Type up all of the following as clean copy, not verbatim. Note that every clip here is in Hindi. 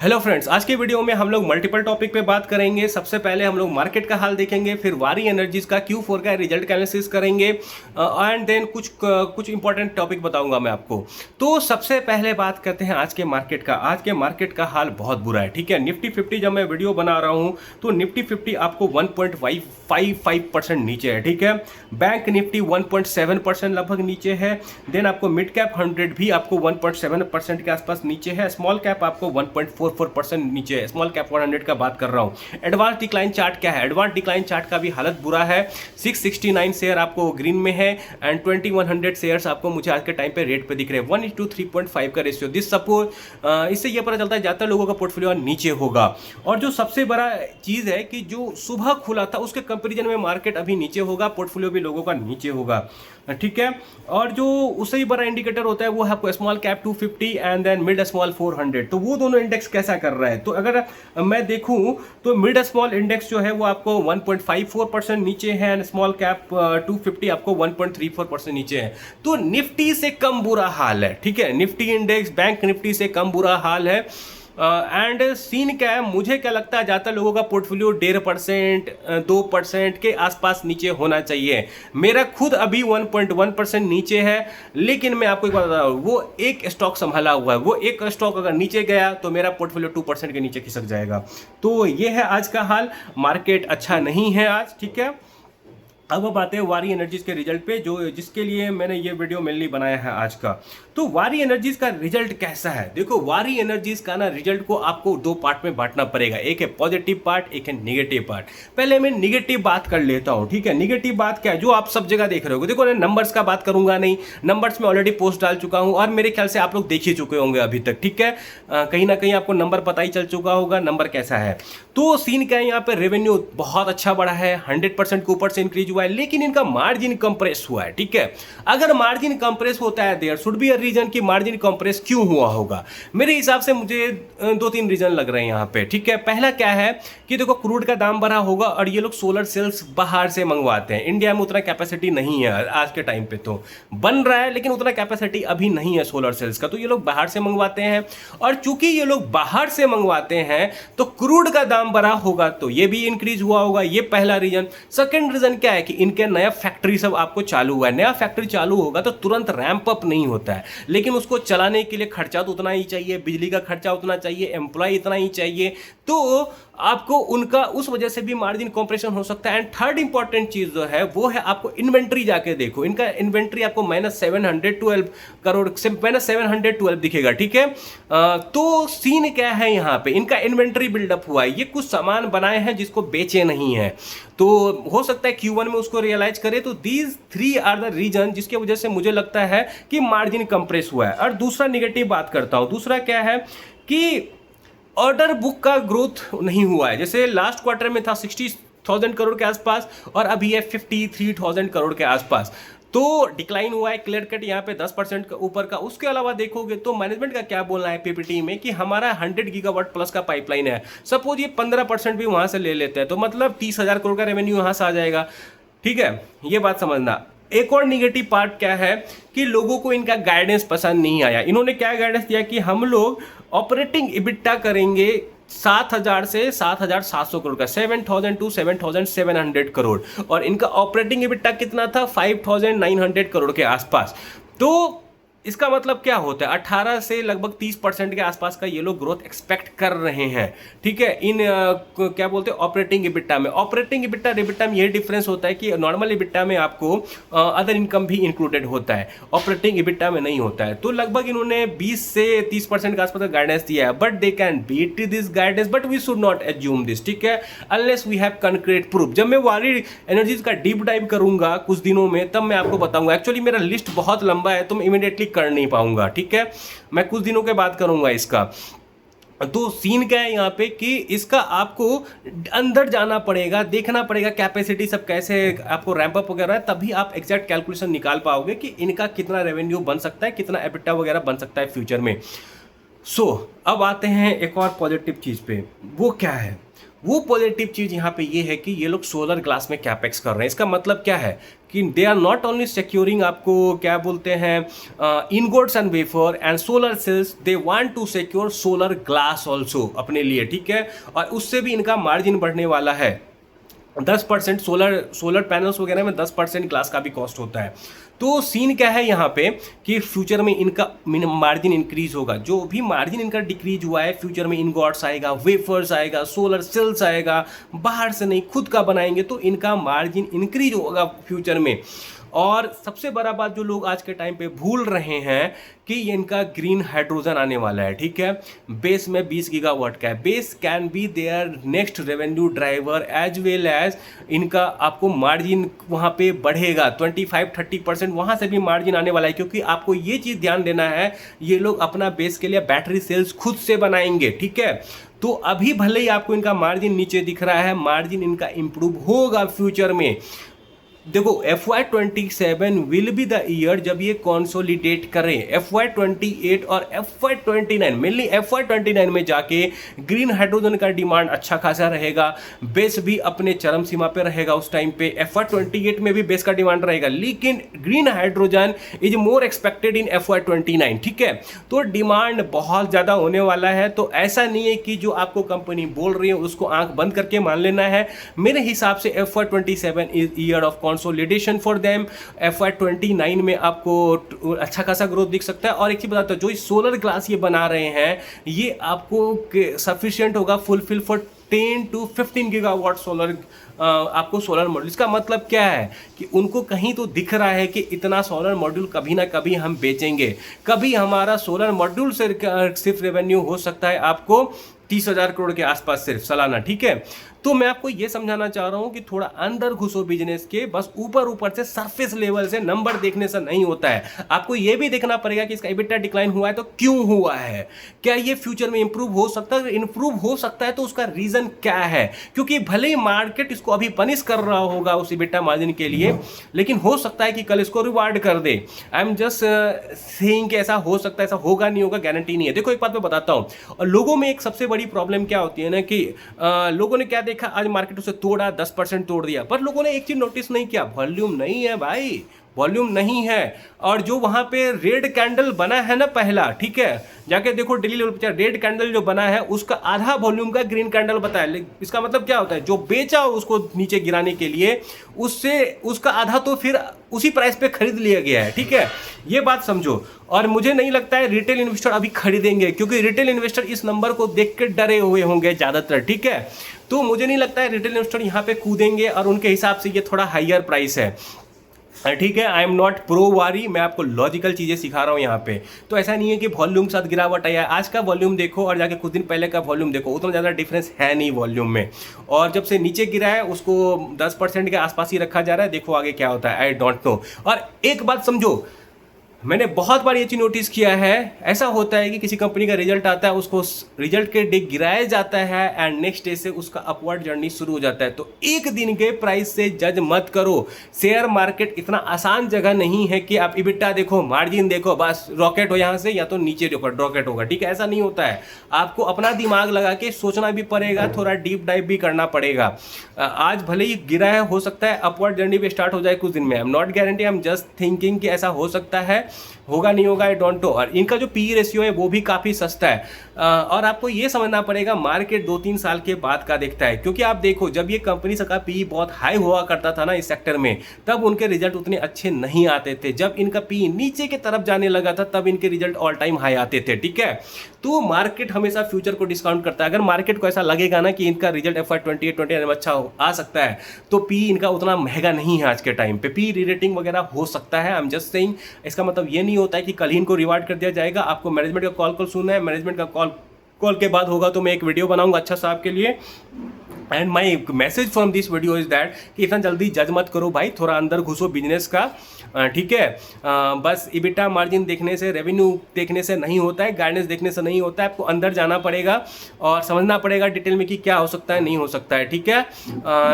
हेलो फ्रेंड्स, आज की वीडियो में हम लोग मल्टीपल टॉपिक पे बात करेंगे। सबसे पहले हम लोग मार्केट का हाल देखेंगे, फिर वारी एनर्जीज का Q4 का रिजल्ट का एनालिसिस करेंगे एंड देन कुछ इंपॉर्टेंट टॉपिक बताऊंगा मैं आपको। तो सबसे पहले बात करते हैं आज के मार्केट का। आज के मार्केट का हाल बहुत बुरा है, ठीक है। निफ्टी 50 जब मैं वीडियो बना रहा हूँ तो निफ्टी 50 आपको 1.55% नीचे है, ठीक है। बैंक निफ्टी 1.7% लगभग नीचे है। देन आपको मिड कैप 100 भी आपको 1.7% के आसपास नीचे है। स्मॉल कैप आपको 1.44% नीचे है। स्मॉल कैप 100 का बात कर रहा हूं। एडवांस डिक्लाइन चार्ट क्या है? एडवांस डिक्लाइन चार्ट का भी हालत बुरा है। 669 शेयर आपको ग्रीन में है एंड 2100 शेयर्स आपको मुझे आज के टाइम पे रेट पे दिख रहे हैं। 1:3.5 का रेशियो। दिस सपोज इससे यह पता चलता है ज्यादातर लोगों का पोर्टफोलियो नीचे होगा। और जो सबसे बड़ा चीज है कि जो सुबह खुला था उसके कंपेरिजन में मार्केट अभी नीचे होगा, पोर्टफोलियो भी लोगों का नीचे होगा, ठीक है। और जो उससे ही बड़ा इंडिकेटर होता है वो है आपको small cap 250 and then mid small 400। तो वो दोनों इंडेक्स कैसा कर रहा है? तो अगर मैं देखूं तो मिड स्मॉल इंडेक्स जो है वो आपको 1.54% नीचे है एंड स्मॉल कैप 250 आपको 1.34% नीचे है। तो निफ्टी से कम बुरा हाल है, ठीक है। निफ्टी इंडेक्स बैंक निफ्टी से कम बुरा हाल है। एंड सीन क्या है, मुझे क्या लगता है ज़्यादातर लोगों का पोर्टफोलियो 1.5% 2% के आसपास नीचे होना चाहिए। मेरा खुद अभी 1.1% नीचे है, लेकिन मैं आपको एक बात बता रहा हूँ, वो एक स्टॉक संभाला हुआ है। वो एक स्टॉक अगर नीचे गया तो मेरा पोर्टफोलियो 2% के नीचे खिसक जाएगा। तो ये है आज का हाल। मार्केट अच्छा नहीं है आज, ठीक है। अब बात है वारी एनर्जीज के रिजल्ट पे, जो जिसके लिए मैंने ये वीडियो मेनली बनाया है आज का। तो वारी एनर्जीज का रिजल्ट कैसा है? देखो, वारी एनर्जीज का ना रिजल्ट को आपको दो पार्ट में बांटना पड़ेगा। एक है पॉजिटिव पार्ट, एक है निगेटिव पार्ट। पहले मैं निगेटिव बात कर लेता हूं, ठीक है। निगेटिव बात क्या है जो आप सब जगह देख रहे हो? देखो, नंबर्स का बात करूंगा नहीं, नंबर्स में ऑलरेडी पोस्ट डाल चुका हूं और मेरे ख्याल से आप लोग देख ही चुके होंगे अभी तक, ठीक है। कहीं ना कहीं आपको नंबर पता ही चल चुका होगा नंबर कैसा है। तो सीन क्या है, यहाँ पे रेवेन्यू बहुत अच्छा बढ़ा है, 100% के ऊपर से इंक्रीज हुआ है, लेकिन इनका मार्जिन कंप्रेस हुआ है, ठीक है। अगर मार्जिन कंप्रेस होता है, there should be a reason कि मार्जिन कंप्रेस क्यों हुआ होगा। मेरे हिसाब से मुझे 2-3 रीजन लग रहे हैं यहाँ पे, ठीक है। पहला क्या है कि देखो, क्रूड का दाम बढ़ा होगा और ये लोग सोलर सेल्स बाहर से मंगवाते हैं। इंडिया में उतना कैपेसिटी नहीं है आज के टाइम पे, तो बन रहा है लेकिन उतना कैपेसिटी अभी नहीं है सोलर सेल्स का, तो ये लोग बाहर से मंगवाते हैं। और चूंकि ये लोग बाहर से मंगवाते हैं तो क्रूड का दाम बढ़ा होगा, तो ये भी इंक्रीज हुआ होगा। ये पहला रीजन। सेकंड रीजन क्या है कि इनके नया फैक्ट्री सब आपको चालू हुआ है। नया फैक्ट्री चालू होगा तो तुरंत रैंप अप नहीं होता है, लेकिन उसको चलाने के लिए खर्चा तो उतना ही चाहिए, बिजली का खर्चा उतना चाहिए, एम्प्लॉय इतना ही चाहिए, तो आपको उनका उस वजह से भी मार्जिन कंप्रेशन हो सकता है। एंड थर्ड इंपॉर्टेंट चीज जो है वो है आपको इन्वेंट्री जाके देखो। इनका इन्वेंट्री आपको -712 करोड़ से -712 दिखेगा, ठीक है। तो सीन क्या है, यहाँ पे इनका इन्वेंट्री बिल्डअप हुआ है। ये कुछ सामान बनाए हैं जिसको बेचे नहीं है, तो हो सकता है Q1 में उसको रियलाइज करे। तो दीज 3 आर द रीजन जिसकी वजह से मुझे लगता है कि मार्जिन कंप्रेस हुआ है। और दूसरा निगेटिव बात करता हूं, दूसरा क्या है कि ऑर्डर बुक का ग्रोथ नहीं हुआ है। जैसे लास्ट क्वार्टर में था 60,000 करोड़ के आसपास और अभी है 53,000 करोड़ के आसपास, तो डिक्लाइन हुआ है क्लियर कट यहाँ पे 10% का ऊपर का। उसके अलावा देखोगे तो मैनेजमेंट का क्या बोलना है पीपीटी में कि हमारा 100 गीगावाट प्लस का पाइपलाइन है। सपोज ये 15% भी वहां से ले लेते हैं तो मतलब 30,000 करोड़ का रेवेन्यू यहां से आ जाएगा, ठीक है। ये बात समझना। एक और निगेटिव पार्ट क्या है कि लोगों को इनका गाइडेंस पसंद नहीं आया। इन्होंने क्या गाइडेंस दिया कि हम लोग ऑपरेटिंग इबिट्टा करेंगे 7,000 से 7,700 करोड़ का, 7,000 to 7,700 करोड़, और इनका ऑपरेटिंग इबिट्टा कितना था 5,900 करोड़ के आसपास। तो इसका मतलब क्या होता है, 18 से लगभग 30% के आसपास का ये लोग ग्रोथ एक्सपेक्ट कर रहे हैं, ठीक है। इन क्या बोलते हैं ऑपरेटिंग इबिट्टा में। ऑपरेटिंग इबिट्टा इबिट्टा में ये डिफरेंस होता है कि नॉर्मल इबिट्टा में आपको अदर इनकम भी इंक्लूडेड होता है, ऑपरेटिंग इबिट्टा में नहीं होता है। तो लगभग इन्होंने 20 से 30% के आसपास का गाइडेंस दिया है, but they can beat this guidance, but we should not assume this, ठीक है, unless we have concrete proof. जब मैं वारी एनर्जीज का डीप डाइव करूंगा कुछ दिनों में तब मैं आपको बताऊंगा। एक्चुअली मेरा लिस्ट बहुत लंबा है तो मैं इमीडिएटली कर नहीं पाऊंगा, ठीक है। मैं कुछ दिनों के बाद करूंगा इसका। तो सीन क्या है यहाँ पे कि इसका आपको अंदर जाना पड़ेगा, देखना पड़ेगा कैपेसिटी सब कैसे आपको रैंप अप वगैरह है, तभी आप एग्जैक्ट कैलकुलेशन निकाल पाओगे कि इनका कितना रेवेन्यू बन सकता है, कितना एबिटा वगैरह बन सकता है फ्यूचर में। अब आते हैं एक और पॉजिटिव चीज पे। वो क्या है? वो पॉजिटिव चीज़ यहाँ पे ये है कि ये लोग सोलर ग्लास में कैपेक्स कर रहे हैं। इसका मतलब क्या है कि they are not only securing, आपको क्या बोलते हैं, ingots and wafer and solar cells, they want to secure solar glass also अपने लिए, ठीक है। और उससे भी इनका मार्जिन बढ़ने वाला है। 10% सोलर पैनल्स वगैरह में 10% ग्लास का भी कॉस्ट होता है। तो सीन क्या है यहाँ पे कि फ्यूचर में इनका मार्जिन इंक्रीज होगा। जो भी मार्जिन इनका डिक्रीज हुआ है, फ्यूचर में इनगॉट्स आएगा, वेफर्स आएगा, सोलर सेल्स आएगा, बाहर से नहीं खुद का बनाएंगे, तो इनका मार्जिन इंक्रीज होगा फ्यूचर में। और सबसे बड़ा बात जो लोग आज के टाइम पे भूल रहे हैं कि इनका ग्रीन हाइड्रोजन आने वाला है, ठीक है। बेस में 20 गीगावाट का है। Base can be there next revenue driver as well as इनका आपको मार्जिन वहाँ पे बढ़ेगा 25-30% वहाँ से भी मार्जिन आने वाला है। क्योंकि आपको ये चीज़ ध्यान देना है, ये लोग अपना बेस के लिए बैटरी सेल्स खुद से बनाएंगे, ठीक है। तो अभी भले ही आपको इनका मार्जिन नीचे दिख रहा है, मार्जिन इनका इंप्रूव होगा फ्यूचर में। देखो FY27 will be the year जब ये कॉन्सोलिडेट करें। FY28 और FY29, मेनली FY29 में जाके ग्रीन हाइड्रोजन का डिमांड अच्छा खासा रहेगा, बेस भी अपने चरम सीमा पे रहेगा उस टाइम पे। FY28 में भी बेस का डिमांड रहेगा, लेकिन green hydrogen is more expected in FY29, ठीक है। तो डिमांड बहुत ज़्यादा होने वाला है। तो ऐसा नहीं है कि जो आपको कंपनी बोल रही है उसको आंख बंद करके मान लेना है। मेरे हिसाब से FY27 is year of consolidation for them. FY29 में आपको अच्छा खासा ग्रोथ दिख सकता है। और एक चीज बताता हूँ, जो सोलर ग्लास ये बना रहे हैं, ये आपको सफिशिएंट होगा fulfil for 10 to 15 gigawatt solar आपको सोलर मॉड्यूल। इसका मतलब क्या है कि उनको कहीं तो दिख रहा है कि इतना सोलर मॉड्यूल कभी ना कभी हम बेचेंगे, कभी हमारा सोलर मॉड्यूल से सिर्फ रेवेन्यू हो सकता है आपको 30,000 करोड़ के आसपास सिर्फ सालाना, ठीक है। तो मैं आपको ये समझाना चाह रहा हूँ कि थोड़ा अंदर घुसो बिजनेस के, बस ऊपर ऊपर से सरफेस लेवल से नंबर देखने से नहीं होता है। आपको ये भी देखना पड़ेगा कि इसका EBITDA डिक्लाइन हुआ है तो क्यों हुआ है, क्या ये फ्यूचर में इंप्रूव हो सकता है। इंप्रूव हो सकता है तो उसका रीजन क्या है, क्योंकि भले ही मार्केट इसको अभी पनिश कर रहा होगा उस EBITDA मार्जिन के लिए, लेकिन हो सकता है कि कल इसको रिवार्ड कर दे। आई एम जस्ट सेइंग कि ऐसा हो सकता है, ऐसा होगा नहीं होगा गारंटी नहीं है। देखो एक बात मैं बताता हूँ, और लोगों में एक सबसे बड़ी प्रॉब्लम क्या होती है ना कि लोगों ने क्या देखा, आज मार्केट उसे तोड़ा, 10% तोड़ दिया, पर लोगों ने एक चीज नोटिस नहीं किया, वॉल्यूम नहीं है भाई, वॉल्यूम नहीं है। और जो वहां पे रेड कैंडल बना है ना पहला, ठीक है, जाके देखो डेली लेवल पे, रेड कैंडल जो बना है उसका आधा वॉल्यूम का ग्रीन कैंडल बताया। इसका मतलब क्या होता है, जो बेचा उसको नीचे गिराने के लिए, उससे उसका आधा तो फिर उसी प्राइस पे खरीद लिया गया है, ठीक है। ये बात समझो। और मुझे नहीं लगता है रिटेल इन्वेस्टर अभी खरीदेंगे, क्योंकि रिटेल इन्वेस्टर इस नंबर को देख के डरे हुए होंगे ज्यादातर, ठीक है। तो मुझे नहीं लगता है रिटेल इन्वेस्टर यहाँ पे कूदेंगे, और उनके हिसाब से ये थोड़ा हाइयर प्राइस है, ठीक है। आई एम नॉट प्रो वारी, मैं आपको लॉजिकल चीज़ें सिखा रहा हूँ यहाँ पे। तो ऐसा नहीं है कि वॉल्यूम साथ गिरावट आया है। आज का वॉल्यूम देखो और जाके कुछ दिन पहले का वॉल्यूम देखो, उतना ज़्यादा डिफरेंस है नहीं वॉल्यूम में। और जब से नीचे गिरा है उसको 10% के आसपास ही रखा जा रहा है। देखो आगे क्या होता है, आई डोंट नो। और एक बात समझो, मैंने बहुत बार ये चीज़ नोटिस किया है, ऐसा होता है कि किसी कंपनी का रिजल्ट आता है, उसको रिजल्ट के डे गिराया जाता है एंड नेक्स्ट डे से उसका अपवर्ड जर्नी शुरू हो जाता है। तो एक दिन के प्राइस से जज मत करो। शेयर मार्केट इतना आसान जगह नहीं है कि आप EBITDA देखो, मार्जिन देखो, बस रॉकेट हो यहाँ से, या तो नीचे देखो रॉकेट होगा, ठीक है। ऐसा नहीं होता है, आपको अपना दिमाग लगा के सोचना भी पड़ेगा, थोड़ा डीप डाइव भी करना पड़ेगा। आज भले ही गिरा है, हो सकता है अपवर्ड जर्नी भी स्टार्ट हो जाए कुछ दिन में। I am not guarantee, I am just thinking कि ऐसा हो सकता है, होगा नहीं होगा आई डोंट नो। और इनका जो PE रेशियो है वो भी काफ़ी सस्ता है। और आपको ये समझना पड़ेगा, मार्केट 2-3 साल के बाद का देखता है। क्योंकि आप देखो, जब ये कंपनी का PE बहुत हाई हुआ करता था ना इस सेक्टर में, तब उनके रिजल्ट उतने अच्छे नहीं आते थे। जब इनका PE नीचे की तरफ जाने लगा था, तब इनके रिजल्ट ऑल टाइम हाई आते थे, ठीक है। तो मार्केट हमेशा फ्यूचर को डिस्काउंट करता है। अगर मार्केट को ऐसा लगेगा ना कि इनका रिजल्ट FY28-29 में अच्छा आ सकता है, तो PE इनका उतना महंगा नहीं है आज के टाइम पे। PE री-रेटिंग वगैरह हो सकता है, आई एम जस्ट सेइंग। इसका मतलब ये नहीं होता है कि कल ही इनको रिवार्ड कर दिया जाएगा। आपको मैनेजमेंट का कॉल सुनना है, मैनेजमेंट का कॉल के बाद होगा तो मैं एक वीडियो बनाऊंगा अच्छा सा आपके लिए। And my message from this video is that कि इतना जल्दी जज मत करो भाई, थोड़ा अंदर घुसो बिजनेस का, ठीक है। बस इबिटा मार्जिन देखने से, रेवेन्यू देखने से नहीं होता है, गाइडेंस देखने से नहीं होता है, आपको अंदर जाना पड़ेगा और समझना पड़ेगा डिटेल में कि क्या हो सकता है, नहीं हो सकता है, ठीक है।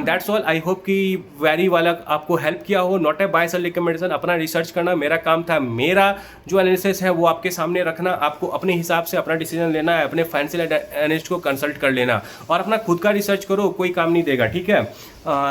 That's all. आई होप कि वेरी वाला आपको हेल्प किया हो। Not a buy sell recommendation, अपना रिसर्च करना मेरा काम था, मेरा जो एनालिसिस है वो आपके सामने रखना, आपको अपने हिसाब से अपना डिसीजन लेना है, अपने फाइनेंशियल एनालिस्ट को कंसल्ट कर लेना और अपना खुद का रिसर्च करो, कोई काम नहीं देगा, ठीक है।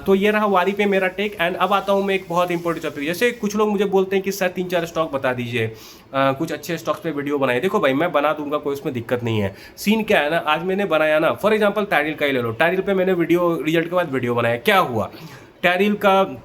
तो ये रहा वारी पे मेरा टेक। एंड अब आता हूँ मैं एक बहुत इंपॉर्टेंट टॉपिक। जैसे कुछ लोग मुझे बोलते हैं कि सर 3-4 स्टॉक बता दीजिए, कुछ अच्छे स्टॉक्स पे वीडियो बनाए। देखो भाई, मैं बना दूंगा, कोई उसमें दिक्कत नहीं है। सीन क्या है ना, आज मैंने बनाया ना, फॉर एग्जांपल टायरिल का ही ले लो। टायरिल पे मैंने वीडियो, रिजल्ट के बाद वीडियो बनाया, क्या हुआ, टायरिल का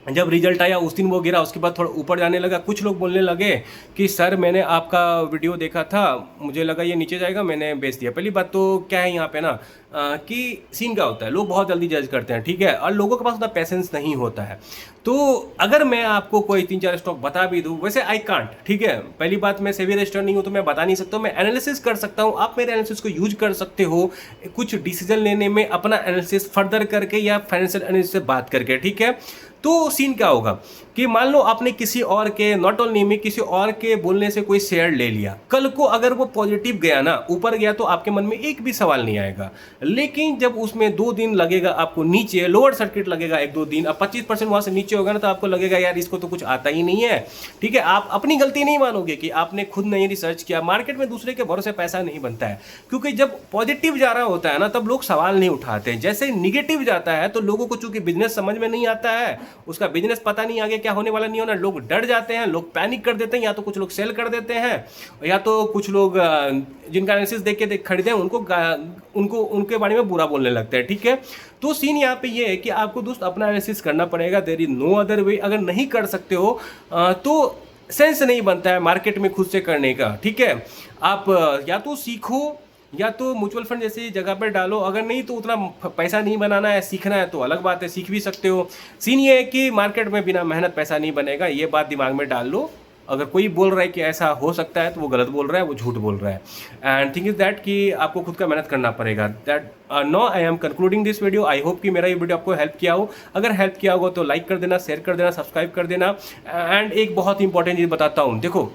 जब रिजल्ट आया उस दिन वो गिरा, उसके बाद थोड़ा ऊपर जाने लगा। कुछ लोग बोलने लगे कि सर मैंने आपका वीडियो देखा था, मुझे लगा ये नीचे जाएगा, मैंने बेच दिया। पहली बात तो क्या है यहाँ पे ना कि सीन क्या होता है, लोग बहुत जल्दी जज करते हैं, ठीक है, और लोगों के पास उतना पैसेंस नहीं होता है। तो अगर मैं आपको कोई 3-4 स्टॉक बता भी दूँ, वैसे आई कांट, ठीक है। पहली बात, मैं सेबी रजिस्टर्ड नहीं हूँ तो मैं बता नहीं सकता हूँ, मैं एनालिसिस कर सकता हूँ। आप मेरे एनालिसिस को यूज कर सकते हो कुछ डिसीजन लेने में, अपना एनालिसिस फर्दर करके या फाइनेंशियल एनालिसिस से बात करके, ठीक है। तो सीन क्या होगा कि मान लो आपने किसी और के, नॉट ओनली में, किसी और के बोलने से कोई शेयर ले लिया, कल को अगर वो पॉजिटिव गया ना, ऊपर गया, तो आपके मन में एक भी सवाल नहीं आएगा। लेकिन जब उसमें 2 दिन लगेगा आपको नीचे, लोअर सर्किट लगेगा 1-2 दिन, अब 25% वहां से नीचे होगा ना, तो आपको लगेगा यार इसको तो कुछ आता ही नहीं है, ठीक है। आप अपनी गलती नहीं मानोगे कि आपने खुद नहीं रिसर्च किया। मार्केट में दूसरे के भरोसे पैसा नहीं बनता है, क्योंकि जब पॉजिटिव जा रहा होता है ना, तब लोग सवाल नहीं उठाते। जैसे निगेटिव जाता है तो लोगों को चूंकि बिजनेस समझ में नहीं आता है, उसका बिजनेस पता नहीं आगे क्या होने वाला नहीं होना, लोग डर जाते हैं, लोग पैनिक कर देते हैं, या तो कुछ लोग सेल कर देते हैं, या तो कुछ लोग जिनका एनालिसिस देख के खरीदे हैं उनको उनके बारे में बुरा बोलने लगते हैं, ठीक है। तो सीन यहाँ पे ये है कि आपको दोस्त अपना एनालिसिस करना पड़ेगा, there is no other way. अगर नहीं कर सकते हो तो सेंस नहीं बनता है मार्केट में खुद से करने का, ठीक है। आप या तो सीखो, या तो म्यूचुअल फंड जैसी जगह पर डालो, अगर नहीं तो उतना पैसा नहीं बनाना है, सीखना है तो अलग बात है, सीख भी सकते हो। सीन ये है कि मार्केट में बिना मेहनत पैसा नहीं बनेगा, ये बात दिमाग में डाल लो। अगर कोई बोल रहा है कि ऐसा हो सकता है तो वो गलत बोल रहा है, वो झूठ बोल रहा है। एंड थिंग इज दैट कि आपको खुद का मेहनत करना पड़ेगा। That no I am concluding this video. I hope कि मेरा ये वीडियो आपको हेल्प किया हो। अगर हेल्प किया होगा तो लाइक कर देना, शेयर कर देना, सब्सक्राइब कर देना। एंड एक बहुत इंपॉर्टेंट चीज़ बताता हूँ, देखो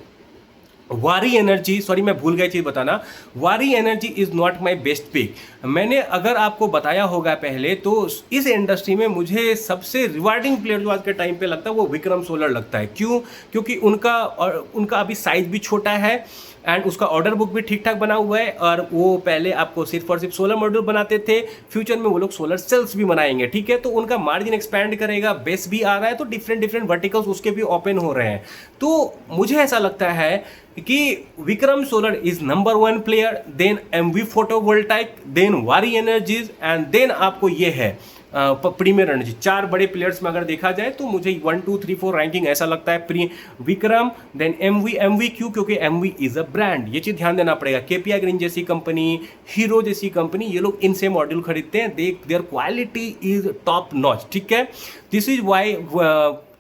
वारी एनर्जी, सॉरी मैं भूल गया चीज़ बताना, Waaree energy is not my best pick. मैंने अगर आपको बताया होगा पहले, तो इस इंडस्ट्री में मुझे सबसे रिवार्डिंग प्लेयर जो आज के टाइम पे लगता है वो विक्रम सोलर लगता है। क्यों? क्योंकि उनका अभी साइज भी छोटा है एंड उसका ऑर्डर बुक भी ठीक ठाक बना हुआ है, और वो पहले आपको सिर्फ और सिर्फ सोलर मॉड्यूल बनाते थे, फ्यूचर में वो लोग सोलर सेल्स भी बनाएंगे, ठीक है। तो उनका मार्जिन एक्सपैंड करेगा, बेस भी आ रहा है, तो डिफरेंट वर्टिकल्स उसके भी ओपन हो रहे हैं। तो मुझे ऐसा लगता है कि Vikram solar is number 1 player, then Emmvee photovoltaic, then Waaree energies, and then आपको ये है प्रीमियर एनर्जी। 4 बड़े प्लेयर्स में अगर देखा जाए तो मुझे 1 2 3 4 रैंकिंग ऐसा लगता है। विक्रम, देन एमवी क्यों? क्योंकि एमवी इज अ ब्रांड, ये चीज़ ध्यान देना पड़ेगा। केपीआई ग्रीन जैसी कंपनी, हीरो जैसी कंपनी, ये लोग इनसे मॉड्यूल खरीदते हैं, their quality is top notch, ठीक है। This is why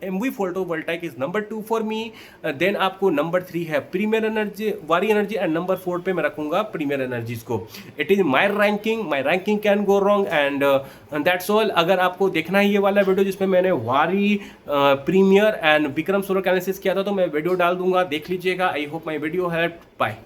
Emmvee photovoltaic is number 2 for me. Then आपको नंबर 3 है Premier energy, Waaree energy, and number 4 पे मैं रखूंगा प्रीमियर एनर्जीज को। It is my ranking can go wrong, and that's all. अगर आपको देखना है ये वाला वीडियो जिसमें मैंने वारी, प्रीमियर एंड विक्रम सोलर का एनालिसिस किया था, तो मैं वीडियो डाल दूंगा, देख लीजिएगा। I hope my video help. Bye.